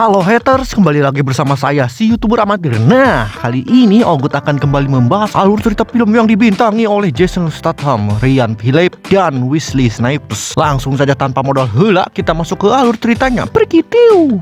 Halo haters, kembali lagi bersama saya si YouTuber amatir. Nah, kali ini Ogut akan kembali membahas alur cerita film yang dibintangi oleh Jason Statham, Ryan Phillippe, dan Wesley Snipes. Langsung saja tanpa modal heula kita masuk ke alur ceritanya. Pergi tiu.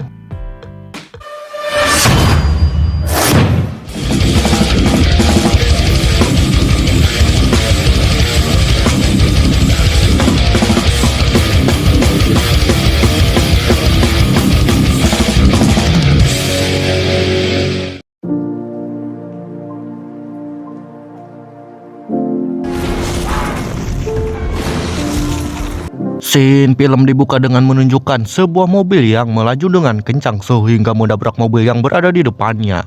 Scene film dibuka dengan menunjukkan sebuah mobil yang melaju dengan kencang sehingga menabrak mobil yang berada di depannya.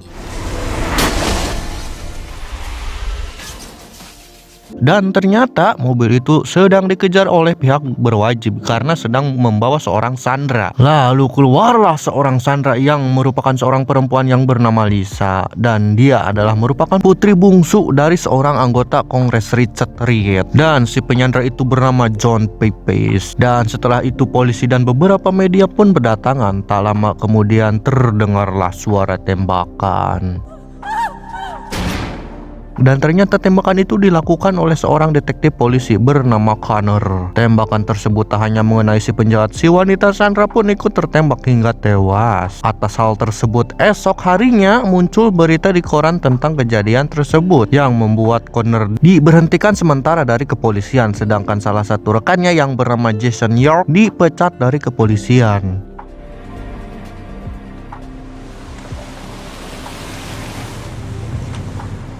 Dan ternyata mobil itu sedang dikejar oleh pihak berwajib karena sedang membawa seorang sandera. Lalu keluarlah seorang sandera yang merupakan seorang perempuan yang bernama Lisa. Dan dia adalah merupakan putri bungsu dari seorang anggota Kongres Richard Reed. Dan si penyandera itu bernama John Pepys. Dan setelah itu polisi dan beberapa media pun berdatangan. Tak lama kemudian terdengarlah suara tembakan. Dan ternyata tembakan itu dilakukan oleh seorang detektif polisi bernama Connor. Tembakan tersebut tak hanya mengenai si penjahat, si wanita sandera pun ikut tertembak hingga tewas. Atas hal tersebut, esok harinya muncul berita di koran tentang kejadian tersebut yang membuat Connor diberhentikan sementara dari kepolisian, sedangkan salah satu rekannya yang bernama Jason York dipecat dari kepolisian.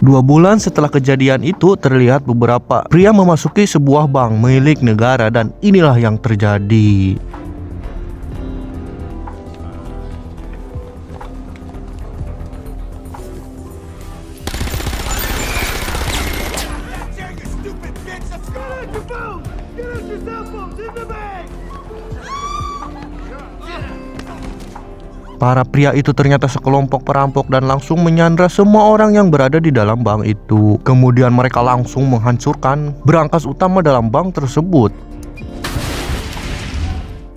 2 bulan setelah kejadian itu, terlihat beberapa pria memasuki sebuah bank milik negara dan inilah yang terjadi. Para pria itu ternyata sekelompok perampok dan langsung menyandra semua orang yang berada di dalam bank itu. Kemudian mereka langsung menghancurkan brankas utama dalam bank tersebut.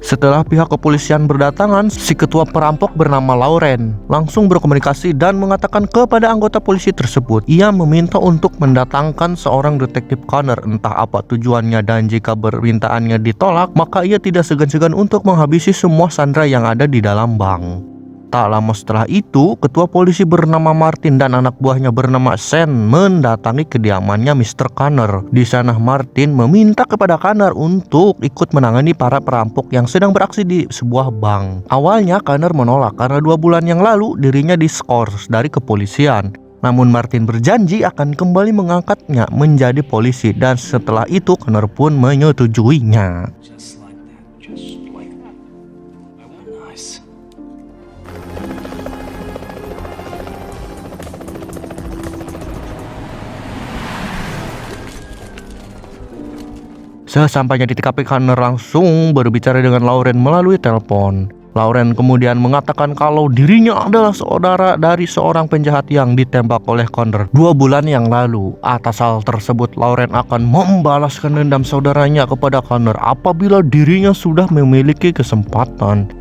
Setelah pihak kepolisian berdatangan, si ketua perampok bernama Lauren langsung berkomunikasi dan mengatakan kepada anggota polisi tersebut, ia meminta untuk mendatangkan seorang detektif Connor, entah apa tujuannya, dan jika permintaannya ditolak, maka ia tidak segan-segan untuk menghabisi semua sandera yang ada di dalam bank. Tak lama setelah itu, ketua polisi bernama Martin dan anak buahnya bernama Sen mendatangi kediamannya Mr. Connor. Di sana Martin meminta kepada Connor untuk ikut menangani para perampok yang sedang beraksi di sebuah bank. Awalnya Connor menolak karena 2 bulan yang lalu dirinya diskors dari kepolisian. Namun Martin berjanji akan kembali mengangkatnya menjadi polisi, dan setelah itu Connor pun menyetujuinya. Sesampainya di TKP, Connor langsung berbicara dengan Lauren melalui telepon. Lauren kemudian mengatakan kalau dirinya adalah saudara dari seorang penjahat yang ditembak oleh Connor 2 bulan yang lalu. Atas hal tersebut, Lauren akan membalaskan dendam saudaranya kepada Connor apabila dirinya sudah memiliki kesempatan.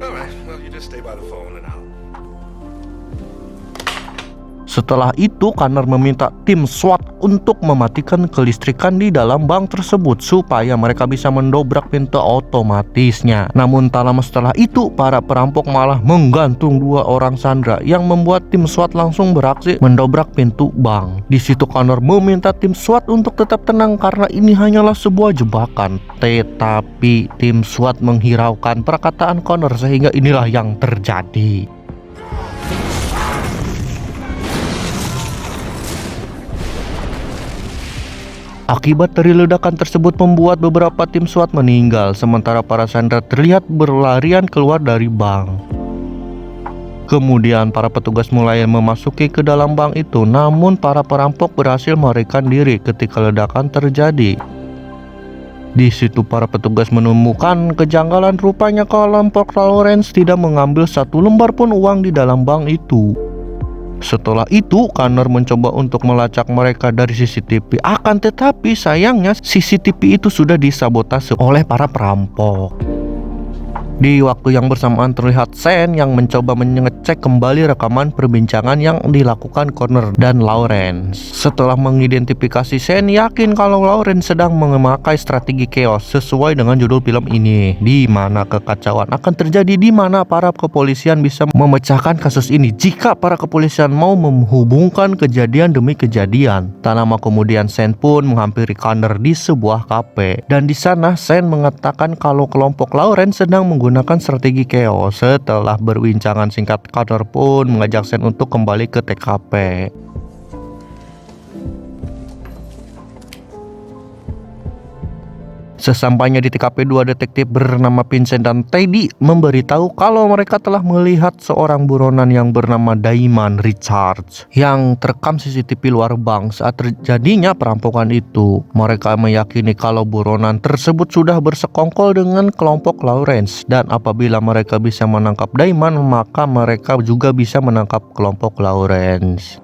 Setelah itu, Connor meminta tim SWAT untuk mematikan kelistrikan di dalam bank tersebut supaya mereka bisa mendobrak pintu otomatisnya. Namun tak lama setelah itu, para perampok malah menggantung 2 orang sandera yang membuat tim SWAT langsung beraksi mendobrak pintu bank. Di situ Connor meminta tim SWAT untuk tetap tenang karena ini hanyalah sebuah jebakan. Tetapi tim SWAT menghiraukan perkataan Connor sehingga inilah yang terjadi. Akibat dari ledakan tersebut membuat beberapa tim SWAT meninggal, sementara para sandera terlihat berlarian keluar dari bank. Kemudian para petugas mulai memasuki ke dalam bank itu, namun para perampok berhasil melarikan diri ketika ledakan terjadi. Di situ para petugas menemukan kejanggalan, rupanya kelompok Lawrence tidak mengambil 1 lembar pun uang di dalam bank itu. Setelah itu, Connor mencoba untuk melacak mereka dari CCTV. Akan tetapi sayangnya CCTV itu sudah disabotase oleh para perampok. Di waktu yang bersamaan terlihat Sen yang mencoba mengecek kembali rekaman perbincangan yang dilakukan Connor dan Lawrence. Setelah mengidentifikasi, Sen yakin kalau Lawrence sedang memakai strategi chaos sesuai dengan judul film ini, di mana kekacauan akan terjadi, di mana para kepolisian bisa memecahkan kasus ini jika para kepolisian mau menghubungkan kejadian demi kejadian. Tak lama kemudian Sen pun menghampiri Connor di sebuah kafe, dan di sana Sen mengatakan kalau kelompok Lawrence sedang menggunakan strategi chaos. Setelah berbincangan singkat, Connor pun mengajak Sen untuk kembali ke TKP. Sesampainya di TKP, dua detektif bernama Vincent dan Teddy memberitahu kalau mereka telah melihat seorang buronan yang bernama Damon Richards yang terekam CCTV luar bank saat terjadinya perampokan itu. Mereka meyakini kalau buronan tersebut sudah bersekongkol dengan kelompok Lawrence, dan apabila mereka bisa menangkap Damon, maka mereka juga bisa menangkap kelompok Lawrence.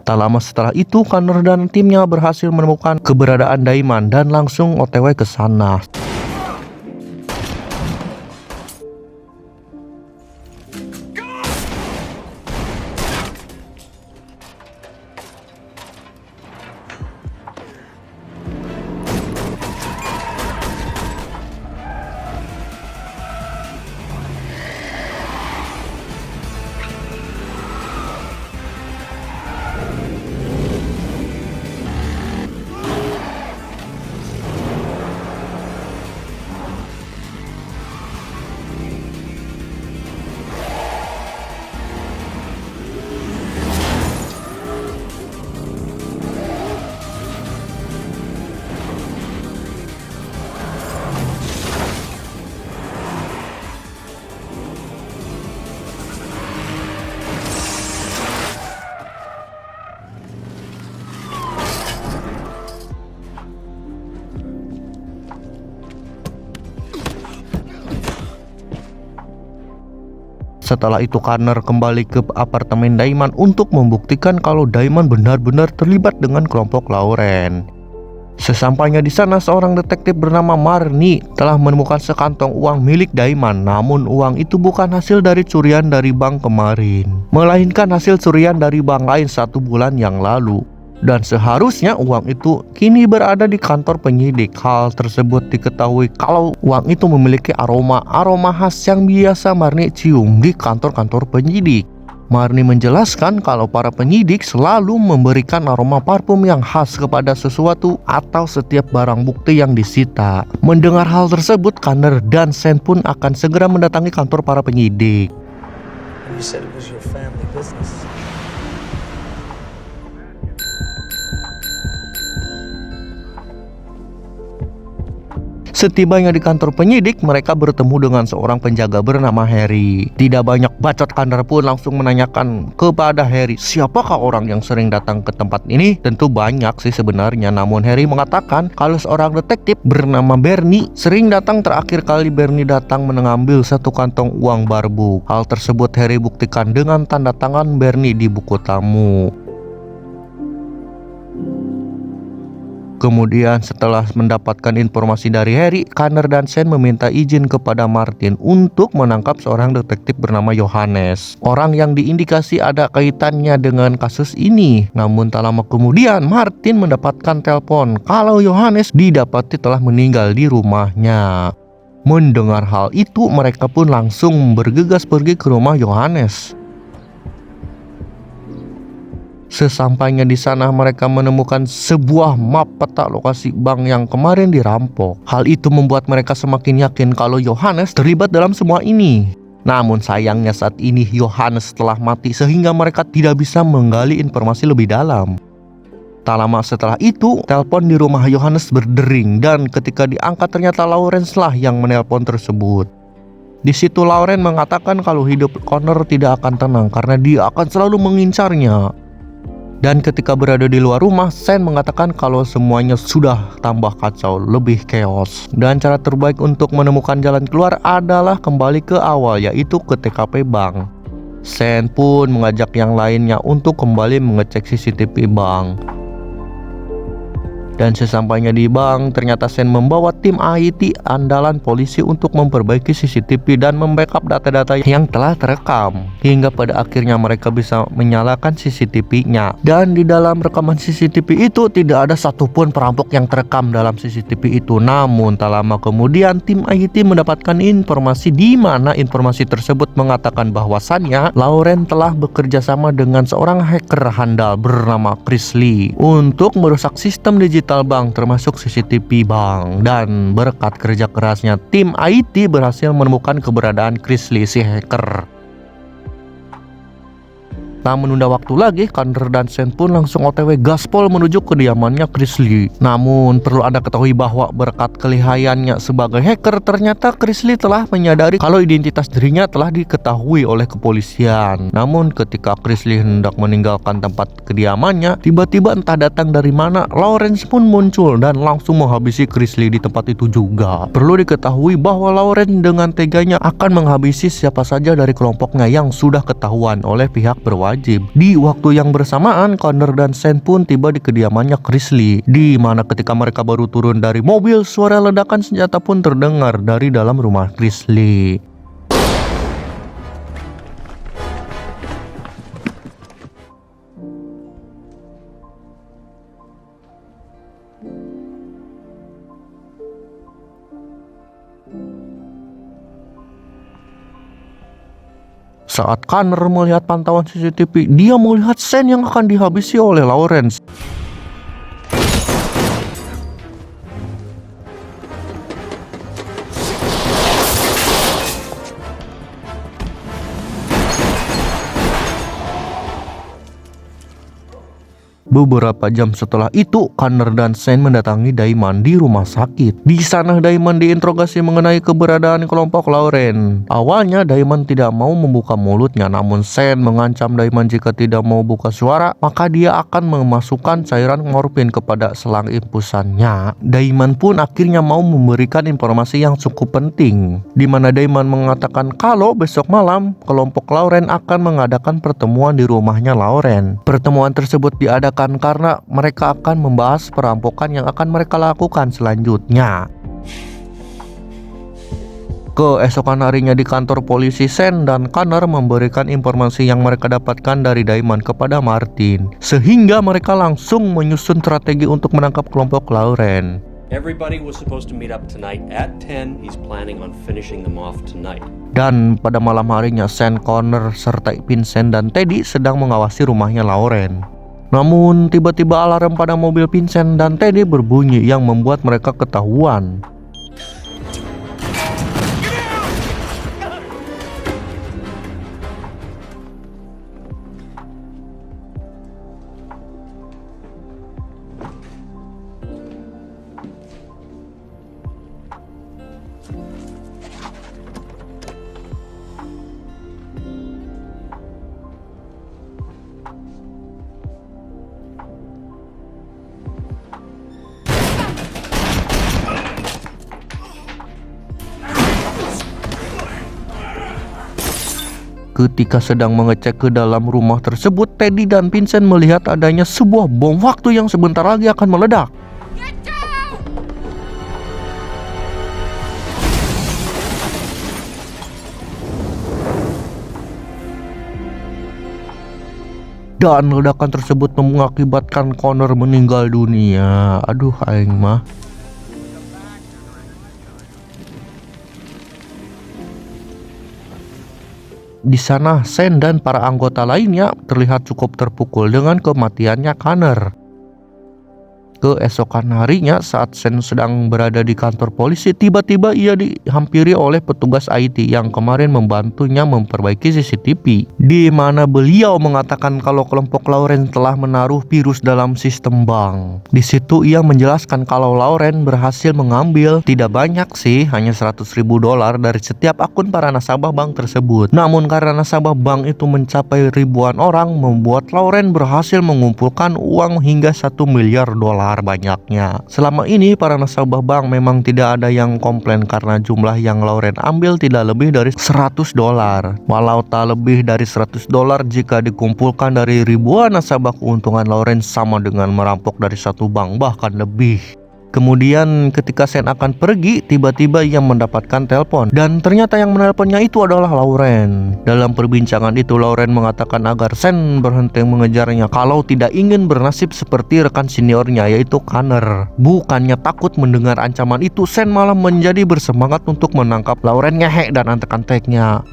Tak lama setelah itu, Connor dan timnya berhasil menemukan keberadaan Damon dan langsung OTW ke sana. Setelah itu Connor kembali ke apartemen Damon untuk membuktikan kalau Damon benar-benar terlibat dengan kelompok Lawrence. Sesampainya di sana, seorang detektif bernama Marnie telah menemukan sekantong uang milik Damon. Namun uang itu bukan hasil dari curian dari bank kemarin, melainkan hasil curian dari bank lain 1 bulan yang lalu. Dan seharusnya uang itu kini berada di kantor penyidik. Hal tersebut diketahui kalau uang itu memiliki aroma khas yang biasa Marnie cium di kantor-kantor penyidik. Marnie menjelaskan kalau para penyidik selalu memberikan aroma parfum yang khas kepada sesuatu atau setiap barang bukti yang disita. Mendengar hal tersebut, Connor dan Sen pun akan segera mendatangi kantor para penyidik. You said it was your family business. Setibanya di kantor penyidik, mereka bertemu dengan seorang penjaga bernama Harry. Tidak banyak bacot, Connor pun langsung menanyakan kepada Harry, siapakah orang yang sering datang ke tempat ini? Tentu banyak sih sebenarnya, namun Harry mengatakan kalau seorang detektif bernama Bernie sering datang. Terakhir kali Bernie datang mengambil 1 kantong uang barbuk. Hal tersebut Harry buktikan dengan tanda tangan Bernie di buku tamu. Kemudian setelah mendapatkan informasi dari Harry, Connor dan Sen meminta izin kepada Martin untuk menangkap seorang detektif bernama Johannes, orang yang diindikasi ada kaitannya dengan kasus ini. Namun tak lama kemudian Martin mendapatkan telepon kalau Johannes didapati telah meninggal di rumahnya. Mendengar hal itu, mereka pun langsung bergegas pergi ke rumah Johannes. Sesampainya di sana, mereka menemukan sebuah map peta lokasi bank yang kemarin dirampok. Hal itu membuat mereka semakin yakin kalau Johannes terlibat dalam semua ini. Namun sayangnya saat ini Johannes telah mati sehingga mereka tidak bisa menggali informasi lebih dalam. Tak lama setelah itu, telepon di rumah Johannes berdering, dan ketika diangkat ternyata Lawrence lah yang menelpon tersebut. Di situ Lawrence mengatakan kalau hidup Connor tidak akan tenang karena dia akan selalu mengincarnya. Dan ketika berada di luar rumah, Sen mengatakan kalau semuanya sudah tambah kacau, lebih chaos. Dan cara terbaik untuk menemukan jalan keluar adalah kembali ke awal, yaitu ke TKP bank. Sen pun mengajak yang lainnya untuk kembali mengecek CCTV bank. Dan sesampainya di bank, ternyata Sen membawa tim IT andalan polisi untuk memperbaiki CCTV dan membackup data-data yang telah terekam. Hingga pada akhirnya mereka bisa menyalakan CCTV-nya. Dan di dalam rekaman CCTV itu tidak ada satupun perampok yang terekam dalam CCTV itu. Namun tak lama kemudian tim IT mendapatkan informasi di mana informasi tersebut mengatakan bahwasannya Lauren telah bekerja sama dengan seorang hacker handal bernama Chris Lee untuk merusak sistem digital bank termasuk CCTV bank. Dan berkat kerja kerasnya tim IT berhasil menemukan keberadaan Chris Lee si hacker. Tak menunda waktu lagi, Connor dan Sen pun langsung OTW gaspol menuju kediamannya Chris Lee. Namun perlu Anda ketahui bahwa berkat kelihayannya sebagai hacker, ternyata Chris Lee telah menyadari kalau identitas dirinya telah diketahui oleh kepolisian. Namun ketika Chris Lee hendak meninggalkan tempat kediamannya, tiba-tiba entah datang dari mana, Lawrence pun muncul dan langsung menghabisi Chris Lee di tempat itu juga. Perlu diketahui bahwa Lawrence dengan teganya akan menghabisi siapa saja dari kelompoknya yang sudah ketahuan oleh pihak berwajib. Di waktu yang bersamaan, Connor dan Sen pun tiba di kediamannya Chris Lee, di mana ketika mereka baru turun dari mobil, suara ledakan senjata pun terdengar dari dalam rumah Chris Lee. Saat Connor melihat pantauan CCTV, dia melihat Sen yang akan dihabisi oleh Lawrence. Beberapa jam setelah itu, Connor dan Sen mendatangi Damon di rumah sakit. Di sana Damon diinterogasi mengenai keberadaan kelompok Lauren. Awalnya Damon tidak mau membuka mulutnya, namun Sen mengancam Damon jika tidak mau buka suara, maka dia akan memasukkan cairan morfin kepada selang infusannya. Damon pun akhirnya mau memberikan informasi yang cukup penting, di mana Damon mengatakan kalau besok malam kelompok Lauren akan mengadakan pertemuan di rumahnya Lauren. Pertemuan tersebut diadakan karena mereka akan membahas perampokan yang akan mereka lakukan selanjutnya. Keesokan harinya di kantor polisi, Sen dan Connor memberikan informasi yang mereka dapatkan dari Damon kepada Martin, sehingga mereka langsung menyusun strategi untuk menangkap kelompok Lauren. Everybody was supposed to meet up tonight at 10. He's planning on finishing them off tonight. Dan pada malam harinya, Sen, Connor, serta Vincent dan Teddy sedang mengawasi rumahnya Lauren. Namun tiba-tiba alarm pada mobil Vincent dan Teddy berbunyi yang membuat mereka ketahuan. Ketika sedang mengecek ke dalam rumah tersebut, Teddy dan Vincent melihat adanya sebuah bom waktu yang sebentar lagi akan meledak. Dan ledakan tersebut mengakibatkan Connor meninggal dunia. Aduh, aing mah. Di sana, Sen dan para anggota lainnya terlihat cukup terpukul dengan kematiannya Connor. Keesokan harinya, saat Sen sedang berada di kantor polisi, tiba-tiba ia dihampiri oleh petugas IT yang kemarin membantunya memperbaiki CCTV, di mana beliau mengatakan kalau kelompok Lauren telah menaruh virus dalam sistem bank. Di situ ia menjelaskan kalau Lauren berhasil mengambil tidak banyak sih, hanya $100.000 dari setiap akun para nasabah bank tersebut. Namun karena nasabah bank itu mencapai ribuan orang, membuat Lauren berhasil mengumpulkan uang hingga $1 miliar. besar banyaknya. Selama ini para nasabah bank memang tidak ada yang komplain karena jumlah yang Lauren ambil tidak lebih dari $100. Walau tak lebih dari $100 jika dikumpulkan dari ribuan nasabah, keuntungan Lauren sama dengan merampok dari satu bank, bahkan lebih. Kemudian ketika Sen akan pergi, tiba-tiba ia mendapatkan telepon dan ternyata yang menelponnya itu adalah Lauren. Dalam perbincangan itu Lauren mengatakan agar Sen berhenti mengejarnya kalau tidak ingin bernasib seperti rekan seniornya yaitu Connor. Bukannya takut mendengar ancaman itu, Sen malah menjadi bersemangat untuk menangkap Lauren ngehek dan antek-anteknya.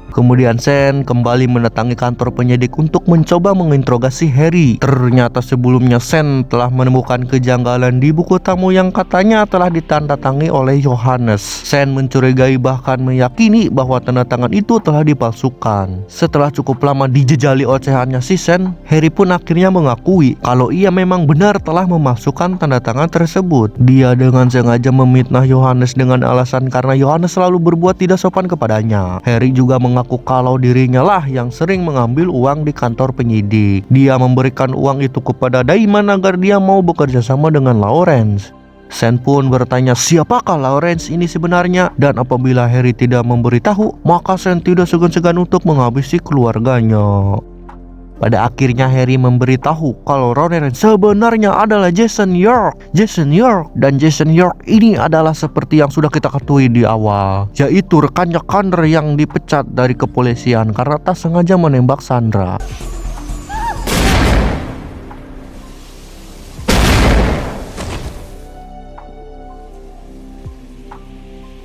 Kemudian Sen kembali mendatangi kantor penyidik untuk mencoba menginterogasi Harry. Ternyata sebelumnya Sen telah menemukan kejanggalan di buku tamu yang katanya telah ditandatangani oleh Johannes. Sen mencurigai bahkan meyakini bahwa tanda tangan itu telah dipalsukan. Setelah cukup lama dijejali ocehannya si Sen, Harry pun akhirnya mengakui kalau ia memang benar telah memalsukan tanda tangan tersebut. Dia dengan sengaja memfitnah Johannes dengan alasan karena Johannes selalu berbuat tidak sopan kepadanya. Harry juga mengaku kalau dirinya lah yang sering mengambil uang di kantor penyidik. Dia memberikan uang itu kepada Damon agar dia mau bekerja sama dengan Lawrence. Sen pun bertanya siapakah Lawrence ini sebenarnya, dan apabila Harry tidak memberitahu, maka Sen tidak segan-segan untuk menghabisi keluarganya. Pada akhirnya Harry memberitahu kalau Lawrence sebenarnya adalah Jason York. Dan Jason York ini adalah seperti yang sudah kita ketahui di awal, yaitu rekannya Connor yang dipecat dari kepolisian karena tak sengaja menembak Sandra.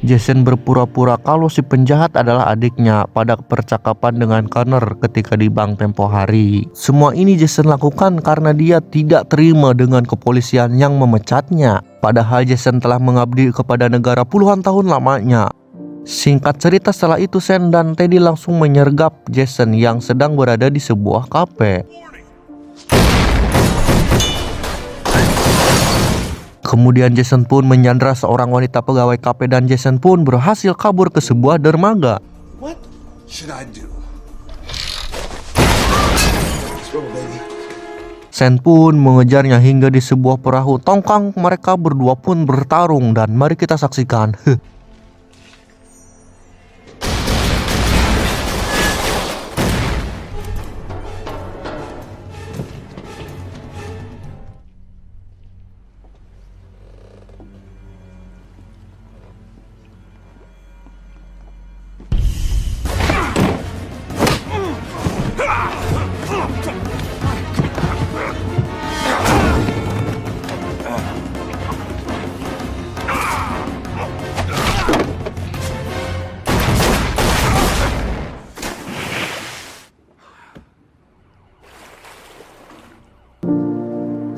Jason berpura-pura kalau si penjahat adalah adiknya pada percakapan dengan Connor ketika di bank tempo hari. Semua ini Jason lakukan karena dia tidak terima dengan kepolisian yang memecatnya. Padahal Jason telah mengabdi kepada negara puluhan tahun lamanya. Singkat cerita, setelah itu Sen dan Teddy langsung menyergap Jason yang sedang berada di sebuah kafe. Kemudian Jason pun menyandra seorang wanita pegawai kafe dan Jason pun berhasil kabur ke sebuah dermaga. What should I do? Let's roll, baby. Sen pun mengejarnya hingga di sebuah perahu tongkang. Mereka berdua pun bertarung dan mari kita saksikan.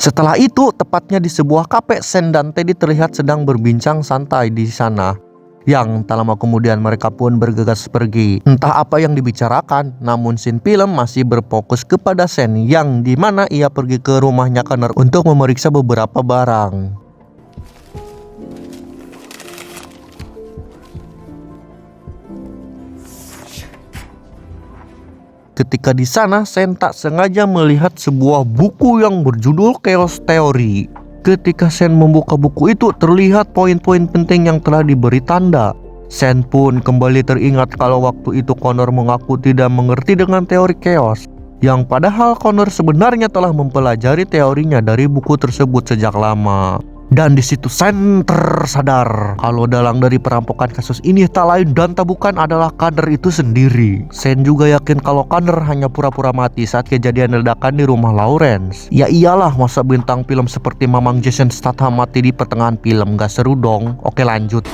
Setelah itu, tepatnya di sebuah kafe, Sen dan Teddy terlihat sedang berbincang santai di sana. Yang tak lama kemudian mereka pun bergegas pergi. Entah apa yang dibicarakan, namun scene film masih berfokus kepada Sen yang dimana ia pergi ke rumahnya Connor untuk memeriksa beberapa barang. Ketika di sana, Sen tak sengaja melihat sebuah buku yang berjudul Chaos Theory. Ketika Sen membuka buku itu, terlihat poin-poin penting yang telah diberi tanda. Sen pun kembali teringat kalau waktu itu Connor mengaku tidak mengerti dengan teori chaos, yang padahal Connor sebenarnya telah mempelajari teorinya dari buku tersebut sejak lama. Dan di situ Sen tersadar kalau dalang dari perampokan kasus ini tak lain dan tak bukan adalah Connor itu sendiri. Sen juga yakin kalau Connor hanya pura-pura mati saat kejadian ledakan di rumah Lawrence. Ya iyalah, masa bintang film seperti Mamang Jason Statham mati di pertengahan film, gak seru dong. Oke, lanjut.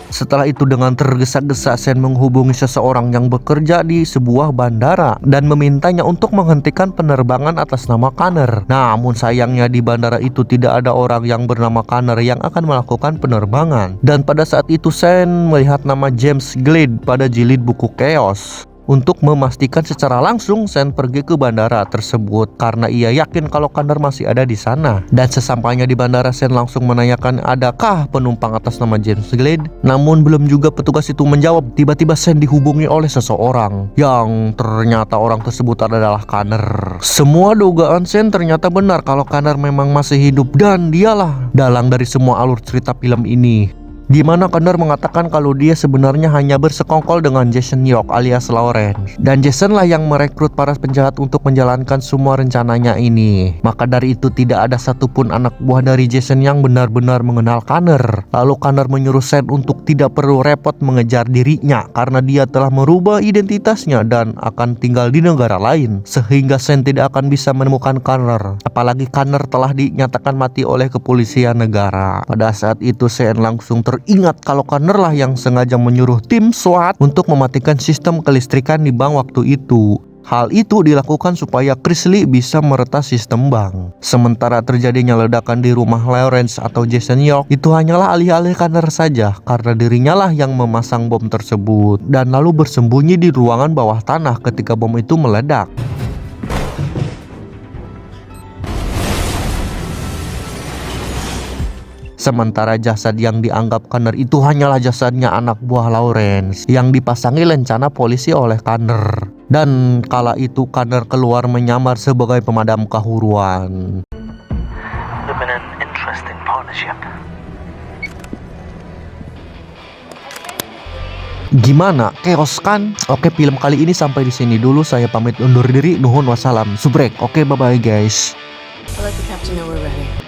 Setelah itu dengan tergesa-gesa Sen menghubungi seseorang yang bekerja di sebuah bandara dan memintanya untuk menghentikan penerbangan atas nama Connor. Namun sayangnya di bandara itu tidak ada orang yang bernama Connor yang akan melakukan penerbangan. Dan pada saat itu Sen melihat nama James Glade pada jilid buku Chaos. untuk memastikan secara langsung Sen pergi ke bandara tersebut karena ia yakin kalau Connor masih ada di sana. Dan sesampainya di bandara, Sen langsung menanyakan adakah penumpang atas nama James Glade. Namun belum juga petugas itu menjawab, tiba-tiba Sen dihubungi oleh seseorang yang ternyata orang tersebut adalah Connor. Semua dugaan Sen ternyata benar kalau Connor memang masih hidup dan dialah dalang dari semua alur cerita film ini, di mana Connor mengatakan kalau dia sebenarnya hanya bersekongkol dengan Jason York alias Lawrence, dan Jason lah yang merekrut para penjahat untuk menjalankan semua rencananya ini. Maka dari itu tidak ada satupun anak buah dari Jason yang benar-benar mengenal Connor. Lalu Connor menyuruh Sen untuk tidak perlu repot mengejar dirinya karena dia telah merubah identitasnya dan akan tinggal di negara lain, sehingga Sen tidak akan bisa menemukan Connor. Apalagi Connor telah dinyatakan mati oleh kepolisian negara. Pada saat itu Sen langsung ingat kalau Connor lah yang sengaja menyuruh tim SWAT untuk mematikan sistem kelistrikan di bank waktu itu. Hal itu dilakukan supaya Chris Lee bisa meretas sistem bank. Sementara terjadinya ledakan di rumah Lawrence atau Jason York itu hanyalah alih-alih Connor saja, karena dirinya lah yang memasang bom tersebut dan lalu bersembunyi di ruangan bawah tanah ketika bom itu meledak. Sementara jasad yang dianggap Connor itu hanyalah jasadnya anak buah Lawrence yang dipasangi lencana polisi oleh Connor. Dan kala itu Connor keluar menyamar sebagai pemadam kehuruan. Gimana? Chaos kan? Oke, film kali ini sampai di sini dulu. Saya pamit undur diri. Nuhun wassalam. Subrek. Oke, bye-bye guys. I'll let the captain know we're ready.